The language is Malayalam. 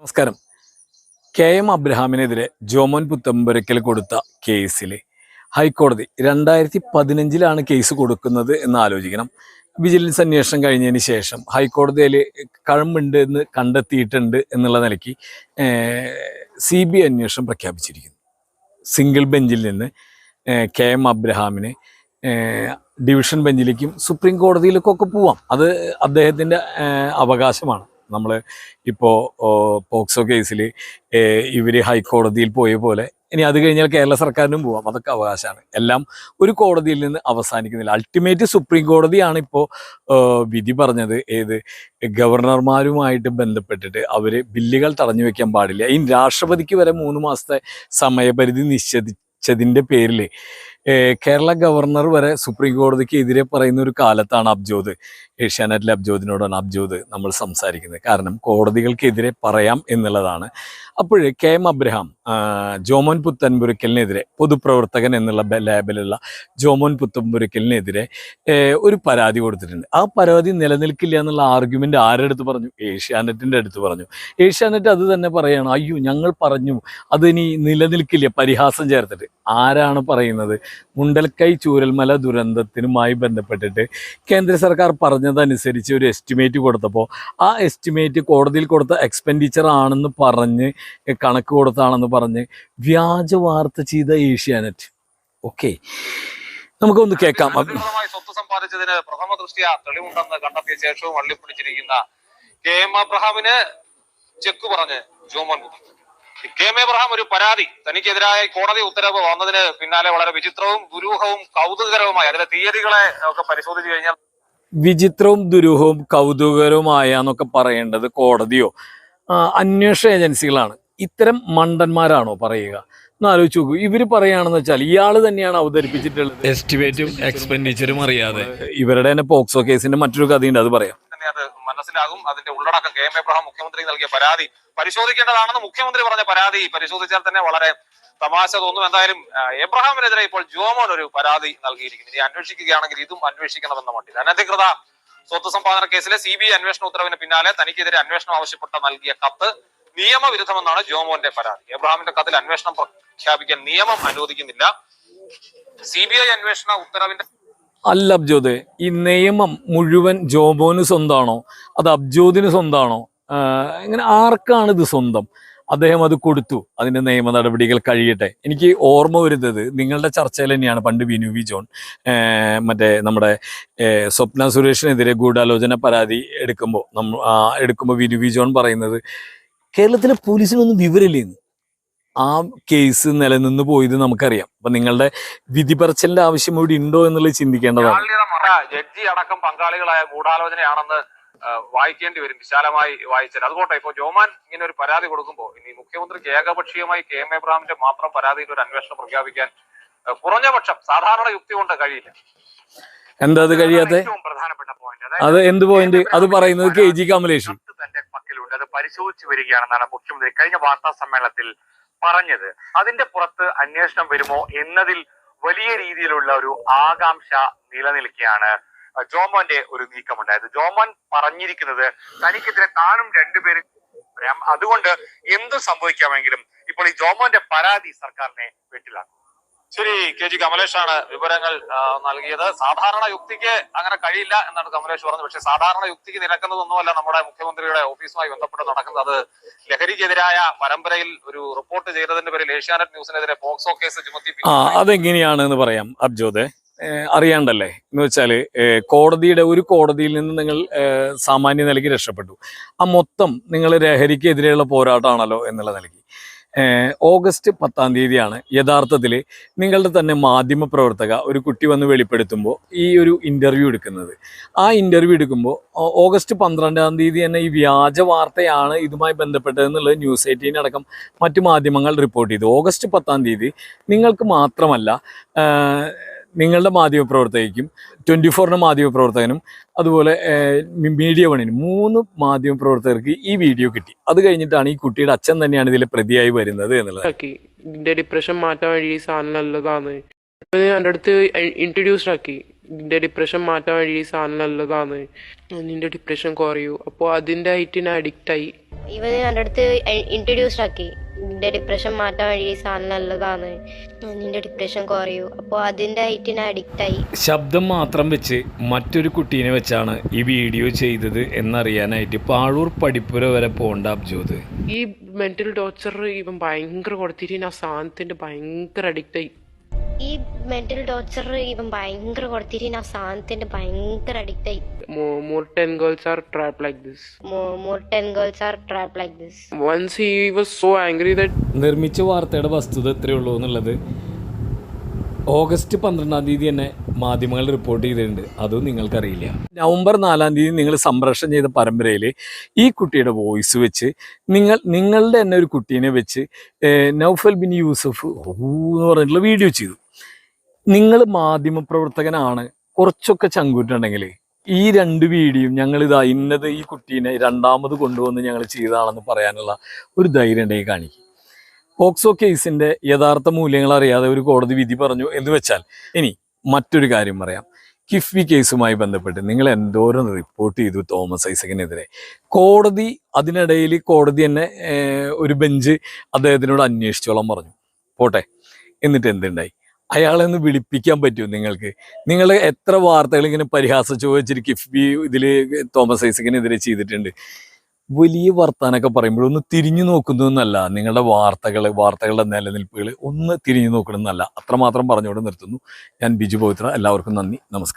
നമസ്കാരം. കെ.എം. അബ്രഹാമിനെതിരെ ജോമോൻ പുത്തമ്പുരയ്ക്കൽ കൊടുത്ത കേസിൽ ഹൈക്കോടതി 2015 കേസ് കൊടുക്കുന്നത് എന്ന് ആലോചിക്കണം. വിജിലൻസ് അന്വേഷണം കഴിഞ്ഞതിന് ശേഷം ഹൈക്കോടതിയിൽ കഴമ്പുണ്ട് എന്ന് കണ്ടെത്തിയിട്ടുണ്ട് എന്നുള്ള നിലയ്ക്ക് CBI അന്വേഷണം പ്രഖ്യാപിച്ചിരിക്കുന്നു. സിംഗിൾ ബെഞ്ചിൽ നിന്ന് കെ.എം. അബ്രഹാമിന് ഡിവിഷൻ ബെഞ്ചിലേക്കും സുപ്രീം കോടതിയിലേക്കൊക്കെ പോവാം. അത് അദ്ദേഹത്തിൻ്റെ അവകാശമാണ്. നമ്മൾ ഇപ്പോൾ പോക്സോ കേസിൽ ഇവർ ഹൈക്കോടതിയിൽ പോയ പോലെ ഇനി അത് കഴിഞ്ഞാൽ കേരള സർക്കാരിനും പോവാം. അതൊക്കെ അവകാശമാണ്. എല്ലാം ഒരു കോടതിയിൽ നിന്ന് അവസാനിക്കുന്നില്ല. അൾട്ടിമേറ്റ് സുപ്രീം കോടതിയാണ് ഇപ്പോൾ വിധി പറഞ്ഞത്. ഗവർണർമാരുമായിട്ട് ബന്ധപ്പെട്ടിട്ട് അവർ ബില്ലുകൾ തടഞ്ഞു വെക്കാൻ പാടില്ല. ഈ രാഷ്ട്രപതിക്ക് വരെ 3 മാസത്തെ സമയപരിധി നിശ്ചയിച്ചതിൻ്റെ പേരിൽ കേരള ഗവർണർ വരെ സുപ്രീം കോടതിക്ക് എതിരെ പറയുന്ന ഒരു കാലത്താണ് അബ്ജോദ്, ഏഷ്യാനെറ്റിലെ അബ്ജോദിനോടാണ് അബ്ജോദ് നമ്മൾ സംസാരിക്കുന്നത്. കാരണം കോടതികൾക്കെതിരെ പറയാം എന്നുള്ളതാണ്. അപ്പോൾ കെ.എം. അബ്രഹാം ജോമോൻ പുത്തൻപുരയ്ക്കലിനെതിരെ, പൊതുപ്രവർത്തകൻ എന്നുള്ള ലേബലുള്ള ജോമോൻ പുത്തൻപുരയ്ക്കലിനെതിരെ ഒരു പരാതി കൊടുത്തിട്ടുണ്ട്. ആ പരാതി നിലനിൽക്കില്ല എന്നുള്ള ആർഗ്യുമെൻ്റ് ആരുടെ അടുത്ത് പറഞ്ഞു? ഏഷ്യാനെറ്റിൻ്റെ അടുത്ത് പറഞ്ഞു. ഏഷ്യാനെറ്റ് അത് തന്നെ പറയണം, അയ്യോ ഞങ്ങൾ പറഞ്ഞു അതിനി നിലനിൽക്കില്ല, പരിഹാസം ചേർത്തിട്ട്. ആരാണ് പറയുന്നത്? മുണ്ടൽക്കൈ ചൂരൽമല ദുരന്തത്തിനുമായി ബന്ധപ്പെട്ടിട്ട് കേന്ദ്ര സർക്കാർ പറഞ്ഞതനുസരിച്ച് ഒരു എസ്റ്റിമേറ്റ് കൊടുത്തപ്പോൾ ആ എസ്റ്റിമേറ്റ് കോടതിയിൽ കൊടുത്ത എക്സ്പെൻഡിച്ചർ ആണെന്ന് പറഞ്ഞ്, കണക്ക് കൊടുത്താണെന്ന് പറഞ്ഞ് വ്യാജ വാർത്ത ചെയ്ത ഏഷ്യാനെറ്റ്. ഓക്കെ, നമുക്കൊന്ന് കേൾക്കാം. സ്വത്ത് സമ്പാദിച്ചതിന് പ്രഥമ ദൃഷ്ട്യാ തെളിവുണ്ടെന്ന് കണ്ടെത്തിയ ശേഷവും വള്ളിപ്പിടിച്ചിരിക്കുന്ന കെ.എം. അബ്രഹാമിന് ചെക്ക് പറഞ്ഞ് ജോമോൻ കെ.എം. അബ്രഹാം ഒരു പരാതി തനിക്കെതിരായ കോടതി ഉത്തരവ് വന്നതിന് പിന്നാലെ വളരെ വിചിത്രവും ദുരൂഹവും കൗതുകകരവുമായി അതിലെ തീയതികളെ ഒക്കെ പരിശോധിച്ചു കഴിഞ്ഞാൽ വിചിത്രവും ദുരൂഹവും കൗതുകകരവുമായ എന്നൊക്കെ പറയേണ്ടത് കോടതിയോ അന്വേഷണ ഏജൻസികളാണ്. ഇത്തരം മണ്ടന്മാരാണോ പറയുക? ഒന്ന് ആലോചിച്ച് നോക്കൂ. ഇവർ പറയുകയാണെന്ന് വെച്ചാൽ ഇയാൾ തന്നെയാണ് അവതരിപ്പിച്ചിട്ടുള്ളത്. എസ്റ്റിമേറ്റും എക്സ്പെൻഡിച്ചറും അറിയാതെ. ഇവരുടെ തന്നെ പോക്സോ കേസിന്റെ മറ്റൊരു കഥയുണ്ട്, അത് പറയാം. അത് മനസ്സിലാകും. അതിന്റെ ഉള്ളടക്കം കെ.എം. അബ്രഹാം മുഖ്യമന്ത്രി നൽകിയ പരാതി പരിശോധിക്കേണ്ടതാണെന്ന് മുഖ്യമന്ത്രി പറഞ്ഞ പരാതി പരിശോധിച്ചാൽ തന്നെ വളരെ തമാശ തോന്നും. എന്തായാലും എബ്രഹാമിനെതിരെ ഇപ്പോൾ ജോമോൻ ഒരു പരാതി നൽകിയിരിക്കുന്നു. ഇനി അന്വേഷിക്കുകയാണെങ്കിൽ ഇതും അന്വേഷിക്കണമെന്ന മട്ടിൽ അനധികൃത സ്വത്ത് സമ്പാദന കേസിലെ CBI അന്വേഷണ ഉത്തരവിന് പിന്നാലെ തനിക്കെതിരെ അന്വേഷണം ആവശ്യപ്പെട്ട നൽകിയ കത്ത് നിയമവിരുദ്ധമെന്നാണ് ജോമോന്റെ പരാതി. എബ്രഹാമിന്റെ കത്തിൽ അന്വേഷണം പ്രഖ്യാപിക്കാൻ നിയമം അനുവദിക്കുന്നില്ല. CBI അന്വേഷണ ഉത്തരവിന്റെ അല്ല അബ്ജോദ്, ഈ നിയമം മുഴുവൻ ജോമോന് സ്വന്തമാണോ അത് അബ്ജോദിന് സ്വന്തമാണോ? ഇങ്ങനെ ആർക്കാണ് ഇത് സ്വന്തം? അദ്ദേഹം അത് കൊടുത്തു, അതിൻ്റെ നിയമ നടപടികൾ കഴിയട്ടെ. എനിക്ക് ഓർമ്മ വരുന്നത് നിങ്ങളുടെ ചർച്ചയിൽ തന്നെയാണ്. പണ്ട് വിനു വി ജോൺ നമ്മുടെ സ്വപ്ന സുരേഷിനെതിരെ ഗൂഢാലോചന പരാതി എടുക്കുമ്പോൾ വിനു വി ജോൺ പറയുന്നത് കേരളത്തിലെ പോലീസിനൊന്നും വിവരമില്ലെന്ന്. ആ കേസ് നിലനിന്ന് പോയത് നമുക്കറിയാം. അപ്പൊ നിങ്ങളുടെ വിധി പറച്ചിലിന്റെ ആവശ്യം ഇവിടെ ഉണ്ടോ എന്നുള്ളത് ചിന്തിക്കേണ്ടതാണ്. ജഡ്ജി അടക്കം പങ്കാളികളായ ഗൂഢാലോചനയാണെന്ന് വായിക്കേണ്ടി വരും, വിശാലമായി വായിച്ചാൽ. അതുകൊട്ടെ, ഇപ്പോൾ ജോമാൻ ഇങ്ങനെ ഒരു പരാതി കൊടുക്കുമ്പോൾ ഇനി മുഖ്യമന്ത്രിക്ക് ഏകപക്ഷീയമായി കെ.എം. അബ്രഹാമിന്റെ മാത്രം പരാതിയിൽ ഒരു അന്വേഷണം പ്രഖ്യാപിക്കാൻ കുറഞ്ഞപക്ഷം സാധാരണ യുക്തി കൊണ്ട് കഴിയില്ല. എന്താ അത് കഴിയാത്ത? പ്രധാനപ്പെട്ട പോയിന്റ് അത് എന്ത് പോയിന്റ്? അത് പറയുന്നത് KG കമലേഷ് തന്റെ പക്കലുണ്ട്, അത് പരിശോധിച്ചു വരികയാണെന്നാണ് മുഖ്യമന്ത്രി കഴിഞ്ഞ വാർത്താ സമ്മേളനത്തിൽ പറഞ്ഞത്. അതിന്റെ പുറത്ത് അന്വേഷണം വരുമോ എന്നതിൽ വലിയ രീതിയിലുള്ള ഒരു ആകാംക്ഷ നിലനിൽക്കുകയാണ്. ജോമോന്റെ ഒരു നീക്കമുണ്ടായത്. ജോമോൻ പറഞ്ഞിരിക്കുന്നത് തനിക്കെതിരെ താനും രണ്ടുപേരും, അതുകൊണ്ട് എന്ത് സംഭവിക്കാമെങ്കിലും ഇപ്പോൾ ഈ ജോമോന്റെ പരാതി സർക്കാരിനെ വെട്ടിലാക്കും. ശരി, KG കമലേഷാണ് വിവരങ്ങൾ നൽകിയത്. സാധാരണ യുക്തിക്ക് അങ്ങനെ കഴിയില്ല എന്നാണ് കമലേഷ് പറഞ്ഞത്. പക്ഷെ സാധാരണ യുക്തിക്ക് നിരക്കുന്നതൊന്നുമല്ല നമ്മുടെ മുഖ്യമന്ത്രിയുടെ ഓഫീസുമായി ബന്ധപ്പെട്ട് നടക്കുന്നത്. അത് ലഹരിക്കെതിരായ പരമ്പരയിൽ ഒരു റിപ്പോർട്ട് ചെയ്തതിന്റെ പേരിൽ ഏഷ്യാനെറ്റ് ന്യൂസിനെതിരെ പോക്സോ കേസ് ചുമത്തി. അതെങ്ങനെയാണെന്ന് പറയാം അബ്ജോദെ, അറിയാണ്ടല്ലേ എന്ന് വെച്ചാൽ ഒരു കോടതിയിൽ നിന്ന് നിങ്ങൾ സാമാന്യ നിലയ്ക്ക് രക്ഷപ്പെട്ടു. ആ മൊത്തം നിങ്ങൾ ലഹരിക്കെതിരെയുള്ള പോരാട്ടമാണല്ലോ എന്നുള്ള നിലയ്ക്ക് ഓഗസ്റ്റ് 10 യഥാർത്ഥത്തിൽ നിങ്ങളുടെ തന്നെ മാധ്യമ പ്രവർത്തക ഒരു കുട്ടി വന്ന് വെളിപ്പെടുത്തുമ്പോൾ ഈ ഒരു ഇൻ്റർവ്യൂ എടുക്കുന്നത്. ആ ഇൻ്റർവ്യൂ എടുക്കുമ്പോൾ ഓഗസ്റ്റ് 12 തന്നെ ഈ വ്യാജ വാർത്തയാണ് ഇതുമായി ബന്ധപ്പെട്ടതെന്നുള്ളത് News 18 അടക്കം മറ്റു മാധ്യമങ്ങൾ റിപ്പോർട്ട് ചെയ്തു. ഓഗസ്റ്റ് 10 നിങ്ങൾക്ക് മാത്രമല്ല നിങ്ങളുടെ മാധ്യമപ്രവർത്തകയ്ക്കും 24 മാധ്യമപ്രവർത്തകനും അതുപോലെ മീഡിയ വണിനും 3 മാധ്യമപ്രവർത്തകർക്ക് ഈ വീഡിയോ കിട്ടി. അത് കഴിഞ്ഞിട്ടാണ് ഈ കുട്ടിയുടെ അച്ഛൻ തന്നെയാണ് ഇതിൽ പ്രതിയായി വരുന്നത് എന്നുള്ളത്. ഡിപ്രഷൻ മാറ്റാൻ വേണ്ടി ഈ സാധനം നല്ലതാണ്. എൻ്റെ അടുത്ത് ഇൻട്രൊഡ്യൂസ്ഡ് ആക്കി നിന്റെ ഡിപ്രഷൻ മാറ്റാൻ വേണ്ടി ഈ സാധനം നല്ലതാണ്, നിന്റെ ഡിപ്രഷൻ കുറയൂ. അപ്പോൾ അതിൻ്റെ ആയിട്ട് ഞാൻ അഡിക്റ്റായി. ഇവന് എൻ്റെ അടുത്ത് ഇൻട്രൊഡ്യൂസ് ആക്കി, നിന്റെ ഡിപ്രഷൻ മാറ്റാൻ വേണ്ടി ഈ സാധനം നല്ലതാണ്, നിന്റെ ഡിപ്രഷൻ കുറയൂ. അപ്പോൾ അതിൻ്റെ ആയിട്ട് ഞാൻ അഡിക്റ്റായി. ശബ്ദം മാത്രം വെച്ച് മറ്റൊരു കുട്ടീനെ വെച്ചാണ് ഈ വീഡിയോ ചെയ്തത് എന്നറിയാനായിട്ട് പാഴൂർ പഠിപ്പുര വരെ പോകേണ്ട അബ്ജോദ്. ഈ മെൻ്റൽ ടോർച്ചർ ഇവൻ ഭയങ്കര കൊടുത്തിട്ട് ഞാൻ സാധനത്തിൻ്റെ ഭയങ്കര അഡിക്റ്റായി. ഈ മെന്റൽ ടോർച്ചർ ഇവൻ ഭയങ്കര കൊടുത്തിട്ട് ഞാൻ സാധനത്തിന്റെ ഭയങ്കര അഡിക്റ്റായി. More 10 girls are trapped like this. More 10 girls are trapped like this. Once he was so angry that നിർമ്മിച്ച വാർത്തയുടെ വസ്തുത എത്രയേ ഉള്ളൂ എന്നുള്ളത് ഓഗസ്റ്റ് 12-ാം തീയതി തന്നെ മാധ്യമങ്ങൾ റിപ്പോർട്ട് ചെയ്തിട്ടുണ്ട്. അതും നിങ്ങൾക്കറിയില്ല. നവംബർ 4-ാം തീയതി നിങ്ങൾ സംപ്രേഷണം ചെയ്ത പരമ്പരയിൽ ഈ കുട്ടിയുടെ വോയിസ് വെച്ച് നിങ്ങളുടെ തന്നെ ഒരു കുട്ടീനെ വെച്ച് നൗഫൽ ബിൻ യൂസഫ് എന്ന് പറഞ്ഞിട്ടുള്ള വീഡിയോ ചെയ്തു. നിങ്ങൾ മാധ്യമപ്രവർത്തകനാണ്, കുറച്ചൊക്കെ ചങ്കൂറ്റുണ്ടെങ്കിൽ ഈ 2 വീഡിയോയും ഞങ്ങളിതാ ഇന്നത് ഈ കുട്ടീനെ രണ്ടാമത് കൊണ്ടുവന്ന് ഞങ്ങൾ ചെയ്തതാണെന്ന് പറയാനുള്ള ഒരു ധൈര്യം ഉണ്ടെങ്കിൽ കാണിക്കും. പോക്സോ കേസിൻ്റെ യഥാർത്ഥ മൂല്യങ്ങൾ അറിയാതെ ഒരു കോടതി വിധി പറഞ്ഞു എന്ന് വെച്ചാൽ, ഇനി മറ്റൊരു കാര്യം പറയാം. കിഫ്ബി കേസുമായി ബന്ധപ്പെട്ട് നിങ്ങൾ എന്തോരം റിപ്പോർട്ട് ചെയ്തു തോമസ് ഐസക്കിനെതിരെ. കോടതി അതിനിടയിൽ കോടതി തന്നെ ഒരു ബെഞ്ച് അദ്ദേഹത്തിനോട് അന്വേഷിച്ചോളം പറഞ്ഞു. പോട്ടെ, എന്നിട്ട് എന്തുണ്ടായി? അയാളെ ഒന്ന് വിളിപ്പിക്കാൻ പറ്റുമോ നിങ്ങൾക്ക്? നിങ്ങൾ എത്ര വാർത്തകൾ ഇങ്ങനെ പരിഹാസം ചോദിച്ചിട്ട് കിഫ്ബി ഇതിൽ തോമസ് ഐസക്കിനെതിരെ ചെയ്തിട്ടുണ്ട്. വലിയ വർത്താനൊക്കെ പറയുമ്പോഴൊന്ന് തിരിഞ്ഞു നോക്കുന്നതെന്നല്ല, നിങ്ങളുടെ വാർത്തകളുടെ നിലനിൽപ്പുകൾ ഒന്ന് തിരിഞ്ഞു നോക്കണമെന്നല്ല. അത്രമാത്രം പറഞ്ഞുകൊണ്ട് നിർത്തുന്നു. ഞാൻ ബിജു പവിത്ര. എല്ലാവർക്കും നന്ദി, നമസ്കാരം.